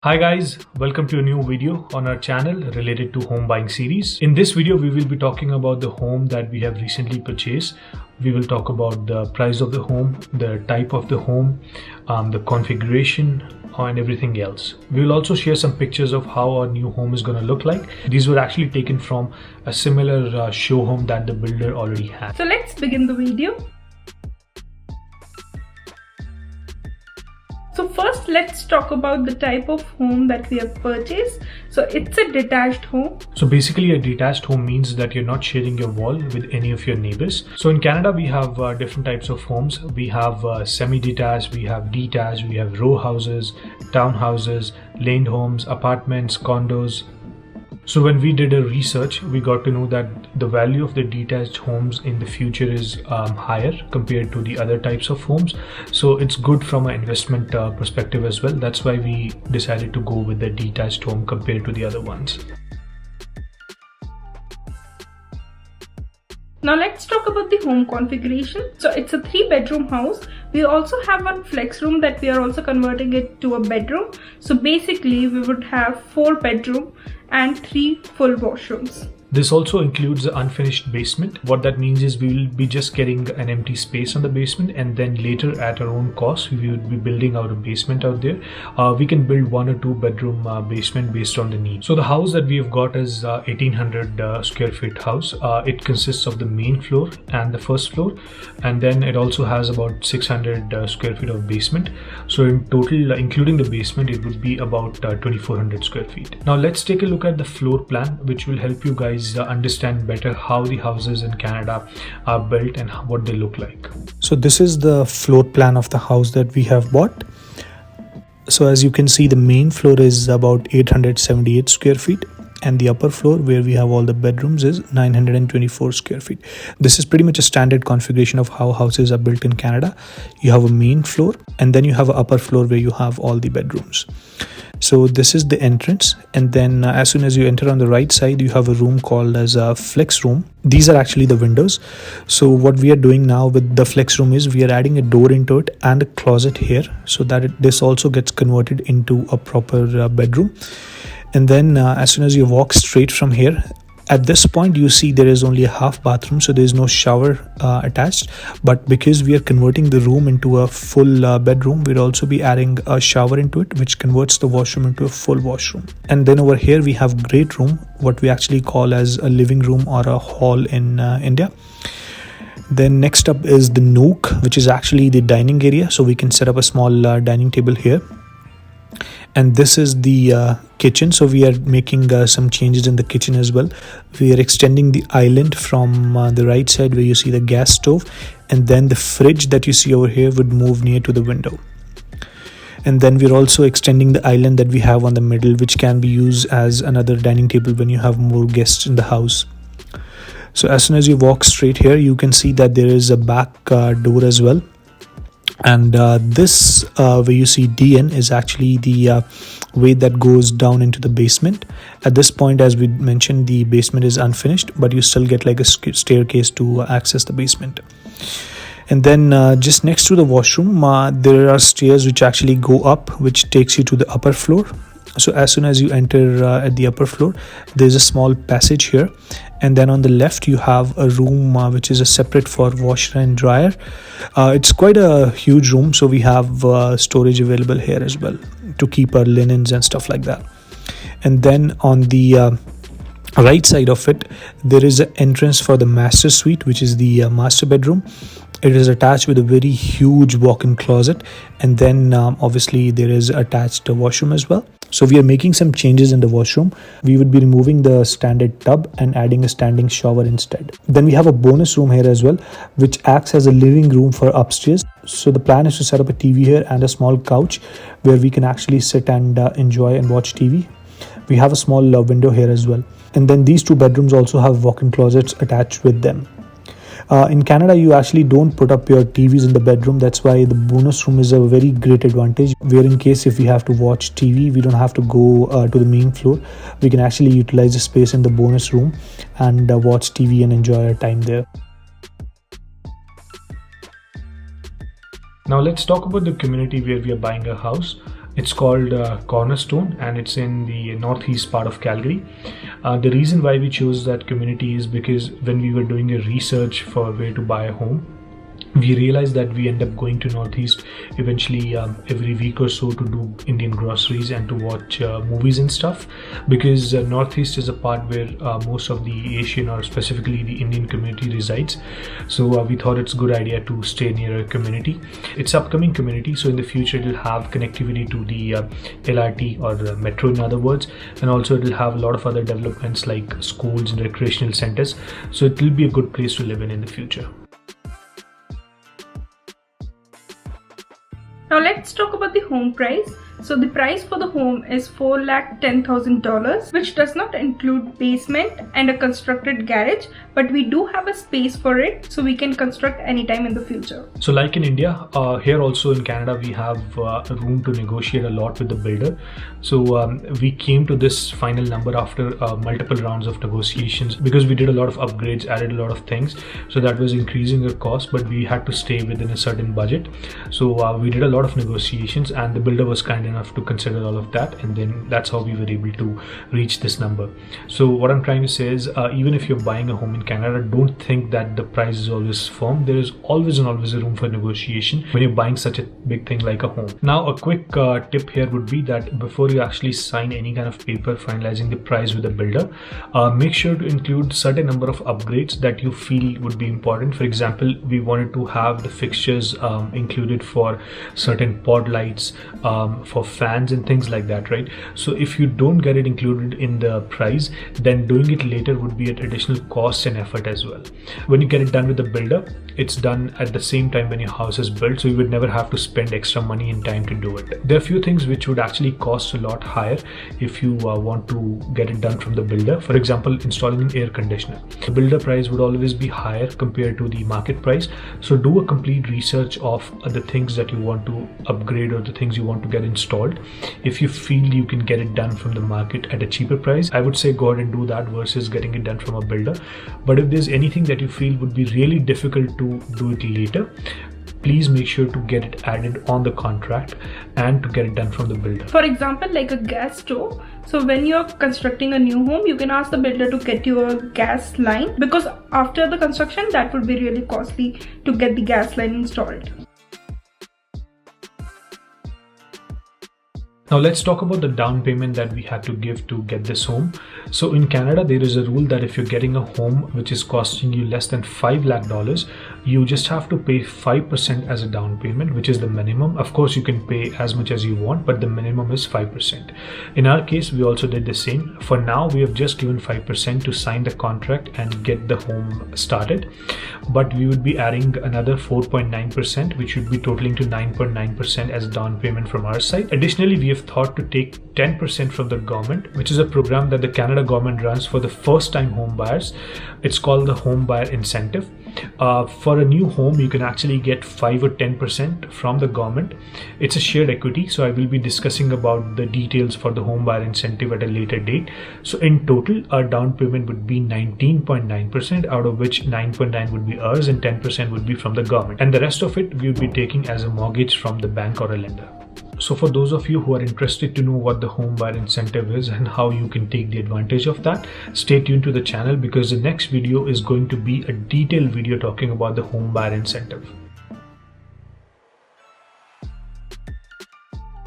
Hi guys, welcome to a new video on our channel related to home buying series. In this video, we will be talking about the home that we have recently purchased. We will talk about the price of the home, the type of the home, the configuration, and everything else. We will also share some pictures of how our new home is going to look like. These were actually taken from a similar show home that the builder already had. So let's begin the video. So first let's talk about the type of home that we have purchased. So it's a detached home. So basically a detached home means that you're not sharing your wall with any of your neighbors. So in Canada we have different types of homes. We have semi-detached, we have detached, we have row houses, townhouses, laned homes, apartments, condos. So when we did a research, we got to know that the value of the detached homes in the future is higher compared to the other types of homes. So it's good from an investment perspective as well. That's why we decided to go with the detached home compared to the other ones. Now let's talk about the home configuration. So it's a 3-bedroom house. We also have one flex room that we are also converting it to a bedroom. So basically we would have 4 bedrooms and 3 full washrooms. This also includes the unfinished basement. What that means is we will be just getting an empty space on the basement, and then later at our own cost we will be building out a basement out there. We can build 1 or 2 bedroom basement based on the need. So the house that we have got is 1800 square feet house. It consists of the main floor and the first floor, and then it also has about 600 square feet of basement. So in total, including the basement, it would be about 2400 square feet. Now let's take a look at the floor plan, which will help you guys understand better how the houses in Canada are built and what they look like. So this is the floor plan of the house that we have bought. So as you can see, the main floor is about 878 square feet, and the upper floor where we have all the bedrooms is 924 square feet. This is pretty much a standard configuration of how houses are built in Canada. You have a main floor and then you have an upper floor where you have all the bedrooms. So this is the entrance, and then as soon as you enter on the right side, you have a room called as a flex room. These are actually the windows. So what we are doing now with the flex room is we are adding a door into it and a closet here, so that this also gets converted into a proper bedroom. And then as soon as you walk straight from here, at this point you see there is only a half bathroom, so there is no shower attached. But because we are converting the room into a full bedroom, we'll also be adding a shower into it, which converts the washroom into a full washroom. And then over here we have great room, what we actually call as a living room or a hall in India. Then next up is the nook, which is actually the dining area, so we can set up a small dining table here. And this is the kitchen. So we are making some changes in the kitchen as well. We are extending the island from the right side where you see the gas stove, and then the fridge that you see over here would move near to the window. And then we're also extending the island that we have on the middle, which can be used as another dining table when you have more guests in the house. So as soon as you walk straight here, you can see that there is a back door as well. And this where you see DN is actually the way that goes down into the basement. At this point, as we mentioned, the basement is unfinished, but you still get like a staircase to access the basement. And then just next to the washroom, there are stairs which actually go up, which takes you to the upper floor. So as soon as you enter at the upper floor, there's a small passage here, and then on the left you have a room which is a separate for washer and dryer. It's quite a huge room, so we have storage available here as well to keep our linens and stuff like that. And then on the right side of it, there is an entrance for the master suite, which is the master bedroom. It is attached with a very huge walk-in closet, and then obviously there is attached a washroom as well. So we are making some changes in the washroom. We would be removing the standard tub and adding a standing shower instead. Then we have a bonus room here as well, which acts as a living room for upstairs. So the plan is to set up a TV here and a small couch where we can actually sit and enjoy and watch TV. We have a small window here as well. And then these 2 bedrooms also have walk-in closets attached with them. In Canada, you actually don't put up your TVs in the bedroom. That's why the bonus room is a very great advantage, where in case if we have to watch TV, we don't have to go to the main floor. We can actually utilize the space in the bonus room and watch TV and enjoy our time there. Now let's talk about the community where we are buying a house. It's called Cornerstone, and it's in the northeast part of Calgary. The reason why we chose that community is because when we were doing a research for where to buy a home, we realized that we end up going to northeast eventually every week or so to do Indian groceries and to watch movies and stuff, because northeast is a part where most of the Asian or specifically the Indian community resides. So we thought it's a good idea to stay near a community. It's upcoming community, so in the future it will have connectivity to the LRT or the metro, in other words, and also it will have a lot of other developments like schools and recreational centers. So it will be a good place to live in the future. Now let's talk about the home price. So the price for the home is $410,000, which does not include basement and a constructed garage, but we do have a space for it, so we can construct anytime in the future. So like in India, here also in Canada, we have room to negotiate a lot with the builder. So we came to this final number after multiple rounds of negotiations, because we did a lot of upgrades, added a lot of things. So that was increasing the cost, but we had to stay within a certain budget. So we did a lot of negotiations, and the builder was kind enough to consider all of that, and then that's how we were able to reach this number. So what I'm trying to say is, even if you're buying a home in Canada, don't think that the price is always firm. There is always a room for negotiation when you're buying such a big thing like a home. Now a quick tip here would be that before you actually sign any kind of paper finalizing the price with the builder, make sure to include certain number of upgrades that you feel would be important. For example, we wanted to have the fixtures included for certain pod lights, for fans and things like that, right? So if you don't get it included in the price, then doing it later would be at additional cost and effort as well. When you get it done with the builder, it's done at the same time when your house is built, so you would never have to spend extra money and time to do it. There are a few things which would actually cost a lot higher if you want to get it done from the builder. For example, installing an air conditioner. The builder price would always be higher compared to the market price, so do a complete research of the things that you want to upgrade or the things you want to get installed. If you feel you can get it done from the market at a cheaper price, I would say go ahead and do that versus getting it done from a builder. But if there's anything that you feel would be really difficult to do it later, please make sure to get it added on the contract and to get it done from the builder. For example, like a gas stove. So when you're constructing a new home, you can ask the builder to get you a gas line, because after the construction that would be really costly to get the gas line installed. Now let's talk about the down payment that we had to give to get this home. So in Canada, there is a rule that if you're getting a home which is costing you less than $5 lakh, you just have to pay 5% as a down payment, which is the minimum. Of course, you can pay as much as you want, but the minimum is 5%. In our case, we also did the same. For now, we have just given 5% to sign the contract and get the home started. But we would be adding another 4.9%, which would be totaling to 9.9% as a down payment from our side. Additionally, we have thought to take 10% from the government, which is a program that the Canada government runs for the first time home buyers. It's called the Home Buyer Incentive. For a new home, you can actually get 5 or 10% from the government. It's a shared equity, so I will be discussing about the details for the Home Buyer Incentive at a later date. So in total, our down payment would be 19.9%, out of which 9.9% would be ours and 10% would be from the government. And the rest of it we would be taking as a mortgage from the bank or a lender. So for those of you who are interested to know what the home buyer incentive is and how you can take the advantage of that, stay tuned to the channel, because the next video is going to be a detailed video talking about the home buyer incentive.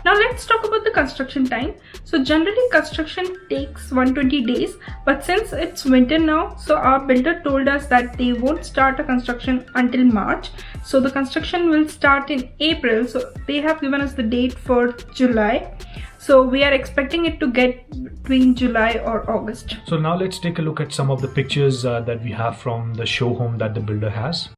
Now let's talk about the construction time. So generally construction takes 120 days, but since it's winter now, so our builder told us that they won't start a construction until March. So the construction will start in April. So they have given us the date for July. So we are expecting it to get between July or August. So now let's take a look at some of the pictures that we have from the show home that the builder has.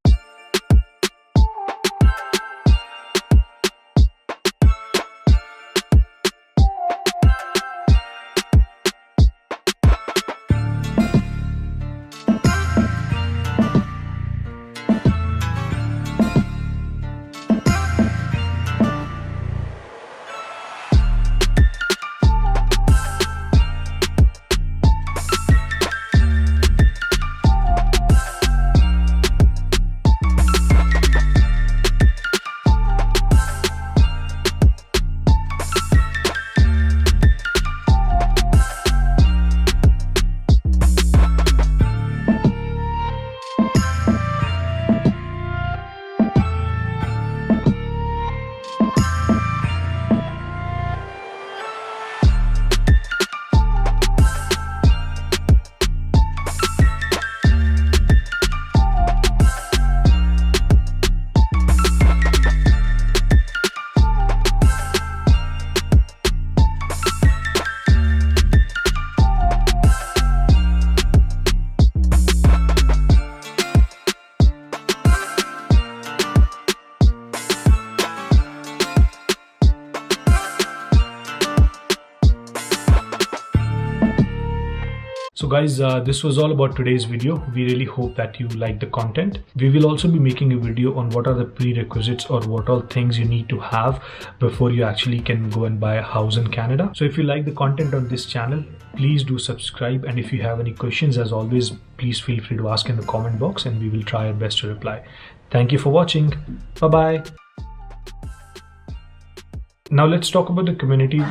So guys, this was all about today's video. We really hope that you like the content. We will also be making a video on what are the prerequisites or what all things you need to have before you actually can go and buy a house in Canada. So if you like the content on this channel, please do subscribe, and if you have any questions, as always, please feel free to ask in the comment box and we will try our best to reply. Thank you for watching. Bye bye. Now let's talk about the community.